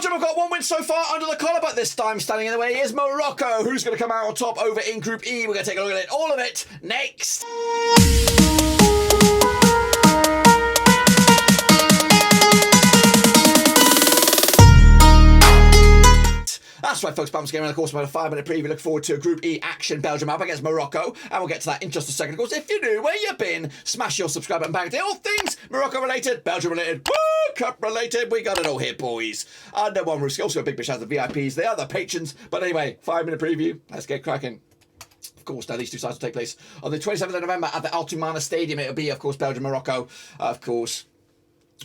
Belgium have got one win so far under the collar, but this time standing in the way is Morocco, who's going to come out on top over in Group E. We're going to take a look at it, all of it, next. That's right, folks. Bam's game, and of course, about a 5-minute preview. Look forward to Group E action. Belgium up against Morocco, and we'll get to that in just a second. Of course, if you're new, where you been, smash your subscribe button back. All things Morocco related, Belgium related, Woo! Cup related. We got it all here, boys. Under one roof. Also, a big shout out to the VIPs. They are the patrons. But anyway, 5-minute preview. Let's get cracking. Of course, now these two sides will take place on the 27th of November at the Altumana Stadium. It'll be, of course, Belgium, Morocco. Of course.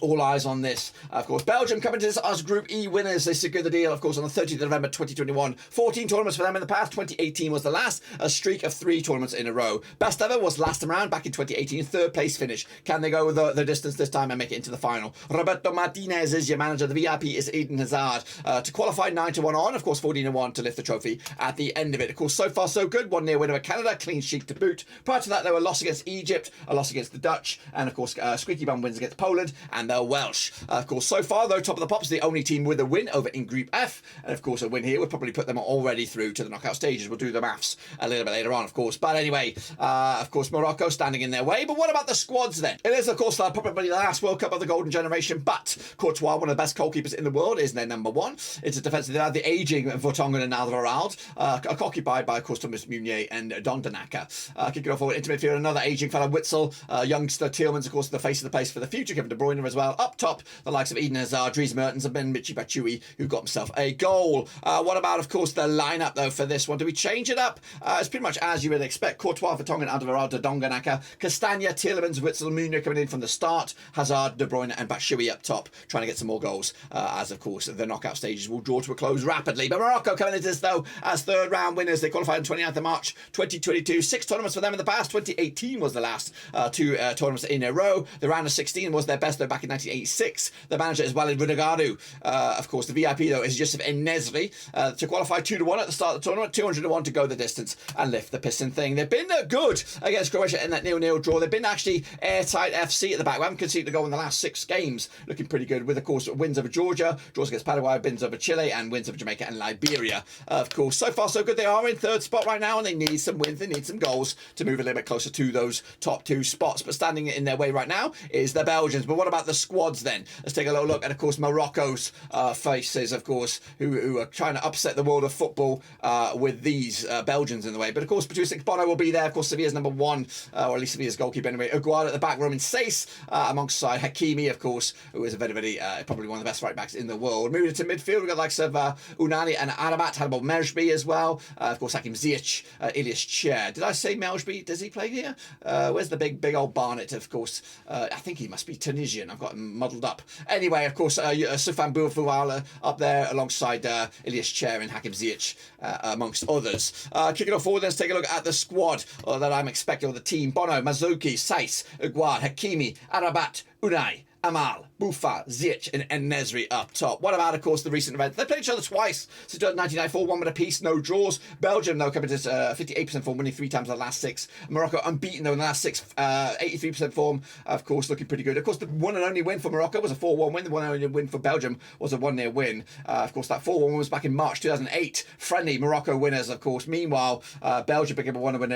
All eyes on this. Of course, Belgium coming to this as Group E winners. They secured the deal, of course, on the 30th of November 2021. 14 tournaments for them in the past. 2018 was the last. A streak of 3 tournaments in a row. Best ever was last time around back in 2018. Third place finish. Can they go the distance this time and make it into the final? Roberto Martinez is your manager. The VIP is Eden Hazard. To qualify 9-1 on. Of course, 14-1 to lift the trophy at the end of it. Of course, so far so good. 1-0 win over Canada. Clean sheet to boot. Prior to that, they were a loss against Egypt. A loss against the Dutch. And, of course, squeaky bum wins against Poland. And the Welsh. Of course, so far, though, top of the pops, the only team with a win over in Group F. And, of course, a win here would probably put them already through to the knockout stages. We'll do the maths a little bit later on, of course. But anyway, of course, Morocco standing in their way. But what about the squads, then? It is, of course, probably the last World Cup of the Golden Generation. But Courtois, one of the best goalkeepers in the world, is their number one. It's a defensive. They have the aging Vertonghen and Alvarado, occupied by, of course, Thomas Meunier and Dondanaka. Kicking off forward into midfield, another aging fellow, Witzel. Youngster Tielemans, of course, the face of the place for the future. Kevin De Bruyne as well. Up top, the likes of Eden Hazard, Dries Mertens, and Ben Michy Batshuayi, who got himself a goal. What about, of course, the lineup, though, for this one? Do we change it up? It's pretty much as you would expect. Courtois, Vertonghen, Alvarado, Donganaka, Castagna, Tielemans, Witzel, Meunier coming in from the start. Hazard, De Bruyne, and Batshuayi up top, trying to get some more goals. As, of course, the knockout stages will draw to a close rapidly. But Morocco coming into this, though, as third round winners. They qualified on 29th of March 2022. 6 tournaments for them in the past. 2018 was the last 2 tournaments in a row. The round of 16 was their best, though, back in 1986. The manager is Walid Runagadu. Of course, the VIP, though, is Yusuf En-Nesyri. To qualify 2-1 at the start of the tournament, 200-1 to go the distance and lift the piston thing. They've been good against Croatia in that 0-0 draw. They've been actually airtight FC at the back. We haven't conceded a goal in the last 6 games. Looking pretty good with, of course, wins over Georgia, draws against Paraguay, wins over Chile, and wins over Jamaica and Liberia. Of course, so far so good. They are in third spot right now, and they need some wins. They need some goals to move a little bit closer to those top 2 spots. But standing in their way right now is the Belgians. But what about the squads then? Let's take a little look at, of course, Morocco's faces, of course, who are trying to upset the world of football with these Belgians in the way. But, of course, Patrice Bono will be there. Of course, Sevilla's number 1, or at least Sevilla's goalkeeper anyway. Aguad at the back, Roman Sace amongst side. Hakimi, of course, who is a very, probably one of the best right backs in the world. Moving to midfield, we've got the likes of Unani and Arabat, Hannibal Mejbri as well. Of course, Hakim Ziyech, Ilias Chair. Did I say Mejbri? Does he play here? Where's the big old Barnet, of course? I think he must be Tunisian. I've got him muddled up. Anyway, of course, Soufan Boufouala up there alongside Ilias Chair and Hakim Ziyech, amongst others. Kicking off forward, let's take a look at the squad that I'm expecting, or the team. Bono, Mazuki, Sace, Aguad, Hakimi, Arabat, Unai, Amal, Boufa, Ziyech, and En-Nesyri up top. What about, of course, the recent events? They played each other twice since 1994, 1 with a piece, no draws. Belgium, though, coming to 58% form, winning 3 times in the last 6. Morocco unbeaten, though, in the last 6, 83% form, of course, looking pretty good. Of course, the one and only win for Morocco was a 4-1 win. The one and only win for Belgium was a 1-0 win. Of course, that 4-1 was back in March 2008. Friendly Morocco winners, of course. Meanwhile, Belgium picking up a 1-1 win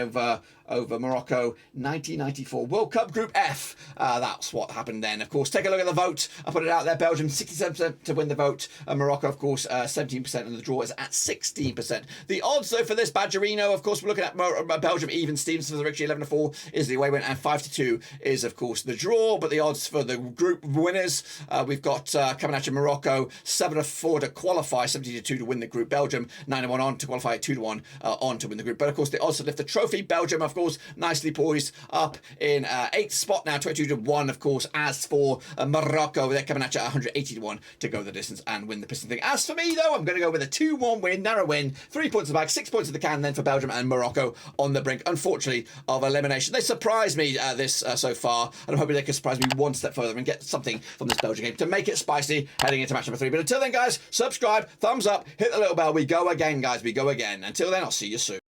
over Morocco, 1994 World Cup Group F. That's what happened then. Of course, take a look at the vote. I put it out there. Belgium 67% to win the vote. Morocco, of course, 17%, and the draw is at 16%. The odds, though, for this Badgerino, of course, we're looking at Belgium even. Stevenson for the victory, 11-4 is the away win, and 5-2 is, of course, the draw. But the odds for the group winners, we've got coming at you Morocco, 7-4 to qualify, 17-2 to win the group. Belgium 9-1 on to qualify, 2-1 on to win the group. But of course, the odds to lift the trophy. Belgium, of course, nicely poised up in 8th spot now, 22-1, of course. As for Morocco, they're coming at you 180-1 to go the distance and win the piston thing. As for me, though, I'm going to go with a 2-1 win, narrow win, 3 points in the bag, 6 points in the can, then for Belgium and Morocco on the brink, unfortunately, of elimination. They surprised me this so far, and I'm hoping they can surprise me one step further and get something from this Belgian game to make it spicy heading into match number 3. But until then, guys, subscribe, thumbs up, hit the little bell. We go again, guys. We go again. Until then, I'll see you soon.